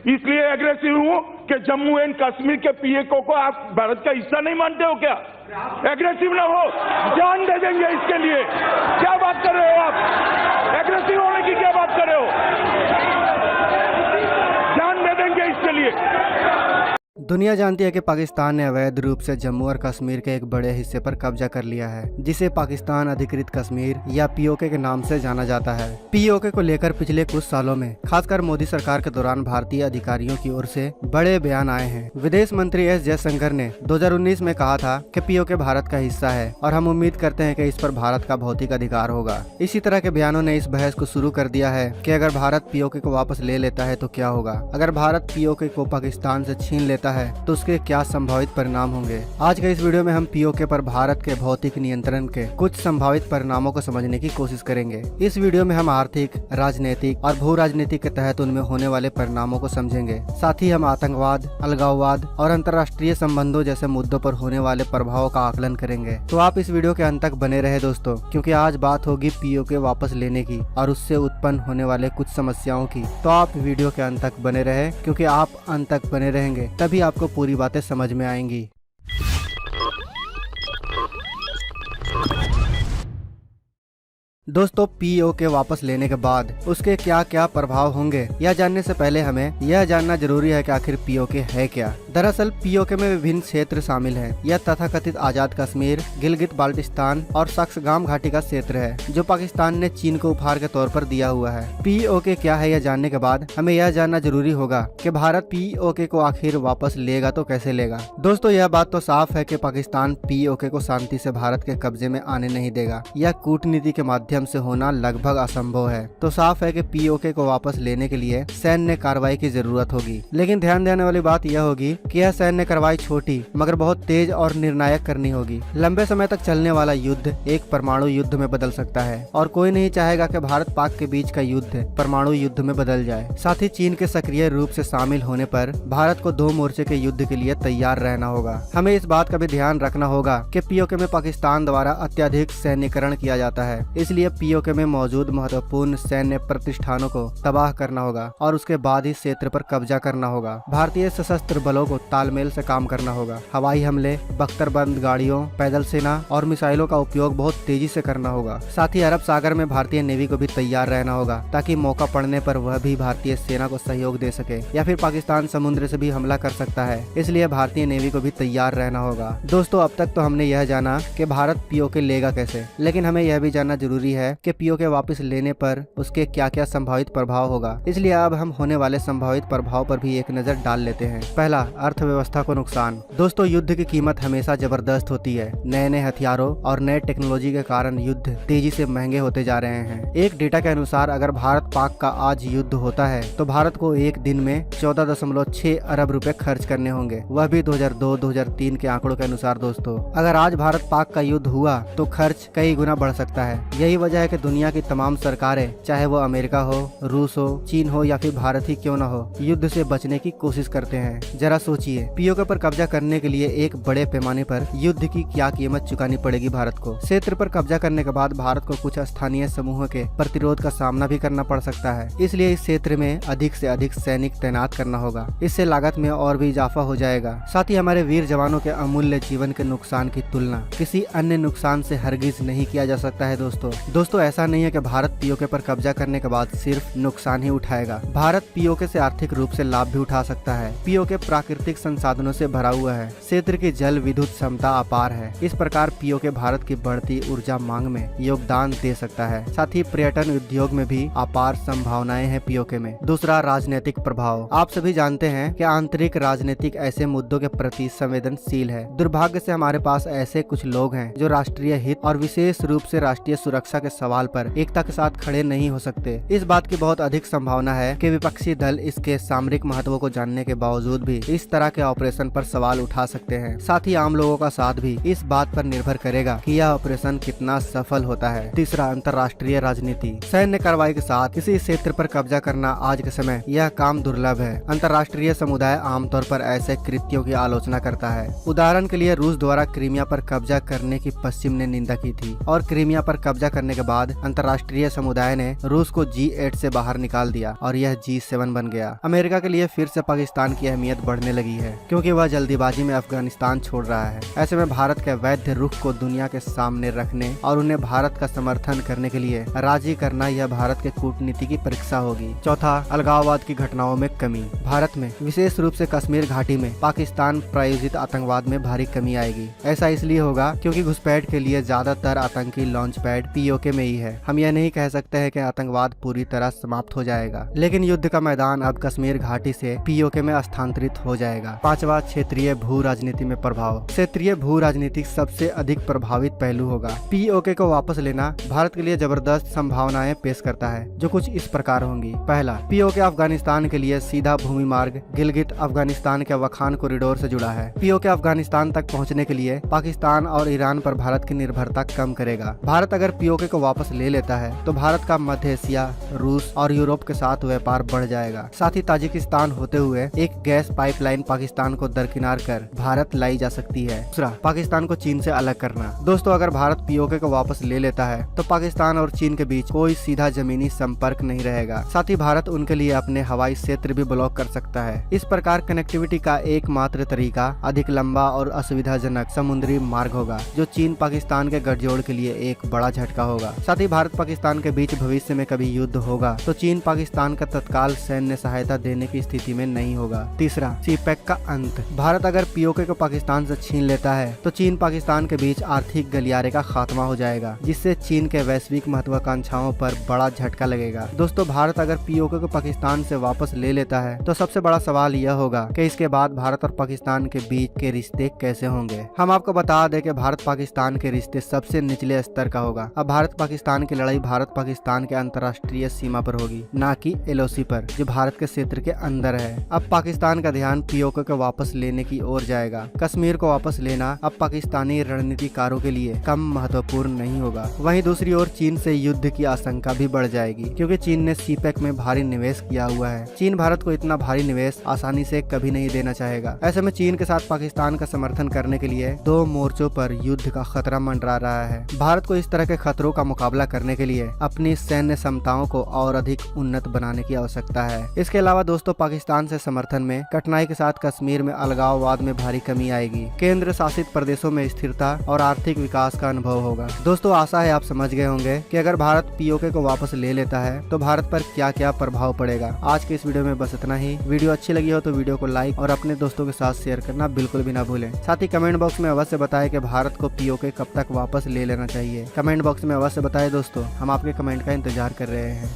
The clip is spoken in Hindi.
इसलिए एग्रेसिव हूं कि जम्मू एंड कश्मीर के पीओके को आप भारत का हिस्सा नहीं मानते हो क्या? एग्रेसिव ना हो, जान दे देंगे इसके लिए। क्या बात कर रहे हो आप? एग्रेसिव होने की क्या बात कर रहे हो? जान दे देंगे इसके लिए। दुनिया जानती है कि पाकिस्तान ने अवैध रूप से जम्मू और कश्मीर के एक बड़े हिस्से पर कब्जा कर लिया है, जिसे पाकिस्तान अधिकृत कश्मीर या पीओके के नाम से जाना जाता है। पीओके को लेकर पिछले कुछ सालों में खासकर मोदी सरकार के दौरान भारतीय अधिकारियों की ओर से बड़े बयान आए हैं। विदेश मंत्री एस जयशंकर ने 2019 में कहा था कि पीओके भारत का हिस्सा है और हम उम्मीद करते हैं कि इस पर भारत का भौतिक अधिकार होगा। इसी तरह के बयानों ने इस बहस को शुरू कर दिया है कि अगर भारत पीओके को वापस ले लेता है तो क्या होगा, अगर भारत पीओके को पाकिस्तान से छीन लेता है तो उसके क्या संभावित परिणाम होंगे। आज के इस वीडियो में हम पीओके पर भारत के भौतिक नियंत्रण के कुछ संभावित परिणामों को समझने की कोशिश करेंगे। इस वीडियो में हम आर्थिक, राजनीतिक और भू राजनीतिक के तहत उनमें होने वाले परिणामों को समझेंगे। साथ ही हम आतंकवाद, अलगाववाद और अंतर्राष्ट्रीय संबंधों जैसे मुद्दों पर होने वाले प्रभावों का आकलन करेंगे। तो आप इस वीडियो के अंत तक बने रहे दोस्तों, क्योंकि आज बात होगी पीओके वापस लेने की और उससे उत्पन्न होने वाले कुछ समस्याओं की। तो आप वीडियो के अंत तक बने रहे, क्योंकि आप अंत तक बने रहेंगे तभी आपको पूरी बातें समझ में आएंगी। दोस्तों, पीओके वापस लेने के बाद उसके क्या क्या प्रभाव होंगे, यह जानने से पहले हमें यह जानना जरूरी है कि आखिर पीओके है क्या। दरअसल पीओके में विभिन्न क्षेत्र शामिल हैं। यह तथाकथित आजाद कश्मीर, गिलगित बाल्टिस्तान और सक्सगाम घाटी का क्षेत्र है, जो पाकिस्तान ने चीन को उपहार के तौर पर दिया हुआ है। पीओके क्या है यह जानने के बाद हमें यह जानना जरूरी होगा कि भारत पीओके को आखिर वापस लेगा तो कैसे लेगा। दोस्तों, यह बात तो साफ है कि पाकिस्तान पीओके को शांति से भारत के कब्जे में आने नहीं देगा। यह कूटनीति के माध्यम से होना लगभग असंभव है। तो साफ है कि पीओके को वापस लेने के लिए सैन्य कार्रवाई की जरूरत होगी। लेकिन ध्यान देने वाली बात यह होगी कि यह सैन्य कार्रवाई छोटी मगर बहुत तेज और निर्णायक करनी होगी। लंबे समय तक चलने वाला युद्ध एक परमाणु युद्ध में बदल सकता है और कोई नहीं चाहेगा कि भारत पाक के बीच का युद्ध परमाणु युद्ध में बदल जाए। साथ ही चीन के सक्रिय रूप से शामिल होने पर भारत को दो मोर्चे के युद्ध के लिए तैयार रहना होगा। हमें इस बात का भी ध्यान रखना होगा कि पीओके में पाकिस्तान द्वारा अत्यधिक सैन्यकरण किया जाता है, इसलिए पीओके में मौजूद महत्वपूर्ण सैन्य प्रतिष्ठानों को तबाह करना होगा और उसके बाद ही क्षेत्र पर कब्जा करना होगा। भारतीय सशस्त्र बलों को तालमेल से काम करना होगा। हवाई हमले, बख्तरबंद गाड़ियों, पैदल सेना और मिसाइलों का उपयोग बहुत तेजी से करना होगा। साथ ही अरब सागर में भारतीय नेवी को भी तैयार रहना होगा, ताकि मौका पड़ने पर वह भी भारतीय सेना को सहयोग दे सके, या फिर पाकिस्तान समुद्र से भी हमला कर सकता है, इसलिए भारतीय नेवी को भी तैयार रहना होगा। दोस्तों, अब तक तो हमने यह जाना कि भारत पीओके लेगा कैसे, लेकिन हमें यह भी जानना जरूरी है कि पीओके वापस लेने पर उसके क्या क्या संभावित प्रभाव होगा। इसलिए अब हम होने वाले संभावित प्रभाव पर भी एक नजर डाल लेते हैं। पहला, अर्थव्यवस्था को नुकसान। दोस्तों, युद्ध की कीमत हमेशा जबरदस्त होती है। नए नए हथियारों और नए टेक्नोलॉजी के कारण युद्ध तेजी से महंगे होते जा रहे हैं। एक डेटा के अनुसार अगर भारत पाक का आज युद्ध होता है तो भारत को एक दिन में 14.6 अरब रुपए खर्च करने होंगे, वह भी 2002-2003 के आंकड़ों के अनुसार। दोस्तों, अगर आज भारत पाक का युद्ध हुआ तो खर्च कई गुना बढ़ सकता है। यही वजह है कि दुनिया की तमाम सरकारें, चाहे वो अमेरिका हो, रूस हो, चीन हो या फिर भारत ही क्यों न हो, युद्ध से बचने की कोशिश करते हैं। जरा सोचिए, पीओके पर कब्जा करने के लिए एक बड़े पैमाने पर युद्ध की क्या कीमत चुकानी पड़ेगी भारत को। क्षेत्र पर कब्जा करने के बाद भारत को कुछ स्थानीय समूहों के प्रतिरोध का सामना भी करना पड़ सकता है, इसलिए इस क्षेत्र में अधिक से अधिक सैनिक तैनात करना होगा। इससे लागत में और भी इजाफा हो जाएगा। साथ ही हमारे वीर जवानों के अमूल्य जीवन के नुकसान की तुलना किसी अन्य नुकसान से हरगिज नहीं किया जा सकता है। दोस्तों, ऐसा नहीं है कि भारत पीओके पर कब्जा करने के बाद सिर्फ नुकसान ही उठाएगा। भारत पीओके से आर्थिक रूप से लाभ भी उठा सकता है। पीओके प्राकृतिक संसाधनों से भरा हुआ है। क्षेत्र की जल विद्युत क्षमता अपार है। इस प्रकार पीओके भारत की बढ़ती ऊर्जा मांग में योगदान दे सकता है। साथ ही पर्यटन उद्योग में भी अपार संभावनाएं हैं पीओके में। दूसरा, राजनीतिक प्रभाव। आप सभी जानते हैं कि आंतरिक राजनीतिक ऐसे मुद्दों के प्रति संवेदनशील है। दुर्भाग्य से हमारे पास ऐसे कुछ लोग हैं जो राष्ट्रीय हित और विशेष रूप से राष्ट्रीय सुरक्षा के सवाल पर एकता के साथ खड़े नहीं हो सकते। इस बात की बहुत अधिक संभावना है कि विपक्षी दल इसके सामरिक महत्व को जानने के बावजूद भी इस तरह के ऑपरेशन पर सवाल उठा सकते हैं। साथ ही आम लोगों का साथ भी इस बात पर निर्भर करेगा कि यह ऑपरेशन कितना सफल होता है। तीसरा, अंतर्राष्ट्रीय राजनीति। सैन्य कार्रवाई के साथ किसी क्षेत्र पर कब्जा करना आज के समय यह काम दुर्लभ है। अंतर्राष्ट्रीय समुदाय आमतौर पर ऐसे कृत्यों की आलोचना करता है। उदाहरण के लिए रूस द्वारा क्रीमिया पर कब्जा करने की पश्चिम ने निंदा की थी और क्रीमिया पर कब्जा करने के बाद अंतर्राष्ट्रीय समुदाय ने रूस को G8 से बाहर निकाल दिया और यह G7 बन गया। अमेरिका के लिए फिर से पाकिस्तान की अहमियत बढ़ने लगी है क्योंकि वह जल्दीबाजी में अफगानिस्तान छोड़ रहा है। ऐसे में भारत के वैध रुख को दुनिया के सामने रखने और उन्हें भारत का समर्थन करने के लिए राजी करना यह भारत के कूटनीति की परीक्षा होगी। चौथा, अलगाववाद की घटनाओं में कमी। भारत में विशेष रूप से कश्मीर घाटी में पाकिस्तान प्रायोजित आतंकवाद में भारी कमी आएगी। ऐसा इसलिए होगा क्योंकि घुसपैठ के लिए ज्यादातर आतंकी लॉन्च पैड POK में ही है। हम यह नहीं कह सकते हैं कि आतंकवाद पूरी तरह समाप्त हो जाएगा, लेकिन युद्ध का मैदान अब कश्मीर घाटी से POK में स्थानांतरित हो जाएगा। पांचवा, क्षेत्रीय भू राजनीति में प्रभाव। क्षेत्रीय भू राजनीति सबसे अधिक प्रभावित पहलू होगा। POK को वापस लेना भारत के लिए जबरदस्त संभावनाएं पेश करता है जो कुछ इस प्रकार होंगी। पहला, POK अफगानिस्तान के लिए सीधा भूमि मार्ग गिलगित अफगानिस्तान के वखान कॉरिडोर से जुड़ा है। POK अफगानिस्तान तक पहुंचने के लिए पाकिस्तान और ईरान पर भारत की निर्भरता कम करेगा। भारत अगर POK को वापस ले लेता है तो भारत का मध्य एशिया, रूस और यूरोप के साथ व्यापार बढ़ जाएगा। साथ ही ताजिकिस्तान होते हुए एक गैस पाइपलाइन पाकिस्तान को दरकिनार कर भारत लाई जा सकती है। दूसरा, पाकिस्तान को चीन से अलग करना। दोस्तों, अगर भारत POK को वापस ले लेता है तो पाकिस्तान और चीन के बीच कोई सीधा जमीनी संपर्क नहीं रहेगा। साथ ही भारत उनके लिए अपने हवाई क्षेत्र भी ब्लॉक कर सकता है। इस प्रकार कनेक्टिविटी का एकमात्र तरीका अधिक लंबा और असुविधाजनक समुद्री मार्ग होगा जो चीन पाकिस्तान के गठजोड़ के लिए एक बड़ा झटका होगा। साथ ही भारत पाकिस्तान के बीच भविष्य में कभी युद्ध होगा तो चीन पाकिस्तान का तत्काल सैन्य सहायता देने की स्थिति में नहीं होगा। तीसरा, CPEC का अंत। भारत अगर POK को पाकिस्तान से छीन लेता है तो चीन पाकिस्तान के बीच आर्थिक गलियारे का खात्मा हो जाएगा जिससे चीन के वैश्विक महत्वाकांक्षाओं पर बड़ा झटका लगेगा। दोस्तों, भारत अगर POK को पाकिस्तान से वापस ले लेता है तो सबसे बड़ा सवाल यह होगा कि इसके बाद भारत और पाकिस्तान के बीच के रिश्ते कैसे होंगे। हम आपको बता दें कि भारत पाकिस्तान के रिश्ते सबसे निचले स्तर का होगा। अब भारत पाकिस्तान की लड़ाई भारत पाकिस्तान के अंतर्राष्ट्रीय सीमा पर होगी, न कि LOC पर जो भारत के क्षेत्र के अंदर है। अब पाकिस्तान का ध्यान POK को वापस लेने की ओर जाएगा। कश्मीर को वापस लेना अब पाकिस्तानी रणनीतिकारों के लिए कम महत्वपूर्ण नहीं होगा। वहीं दूसरी ओर चीन से युद्ध की आशंका भी बढ़ जाएगी क्योंकि चीन ने CPEC में भारी निवेश किया हुआ है। चीन भारत को इतना भारी निवेश आसानी से कभी नहीं देना चाहेगा। ऐसे में चीन के साथ पाकिस्तान का समर्थन करने के लिए दो मोर्चों पर युद्ध का खतरा मंडरा रहा है। भारत को इस तरह के खतरों का मुकाबला करने के लिए अपनी सैन्य क्षमताओं को और अधिक उन्नत बनाने की आवश्यकता है। इसके अलावा दोस्तों, पाकिस्तान से समर्थन में कठिनाई के साथ कश्मीर में अलगाववाद में भारी कमी आएगी। केंद्र शासित प्रदेशों में स्थिरता और आर्थिक विकास का अनुभव होगा। दोस्तों, आशा है आप समझ गए होंगे कि अगर भारत POK को वापस ले लेता है तो भारत पर क्या क्या प्रभाव पड़ेगा। आज के इस वीडियो में बस इतना ही। वीडियो अच्छी लगी हो तो वीडियो को लाइक और अपने दोस्तों के साथ शेयर करना बिल्कुल भी ना भूलें। साथ ही कमेंट बॉक्स में अवश्य बताएं कि भारत को POK कब तक वापस ले लेना चाहिए। कमेंट बॉक्स में अवश्य बताएं दोस्तों, हम आपके कमेंट का इंतजार कर रहे हैं।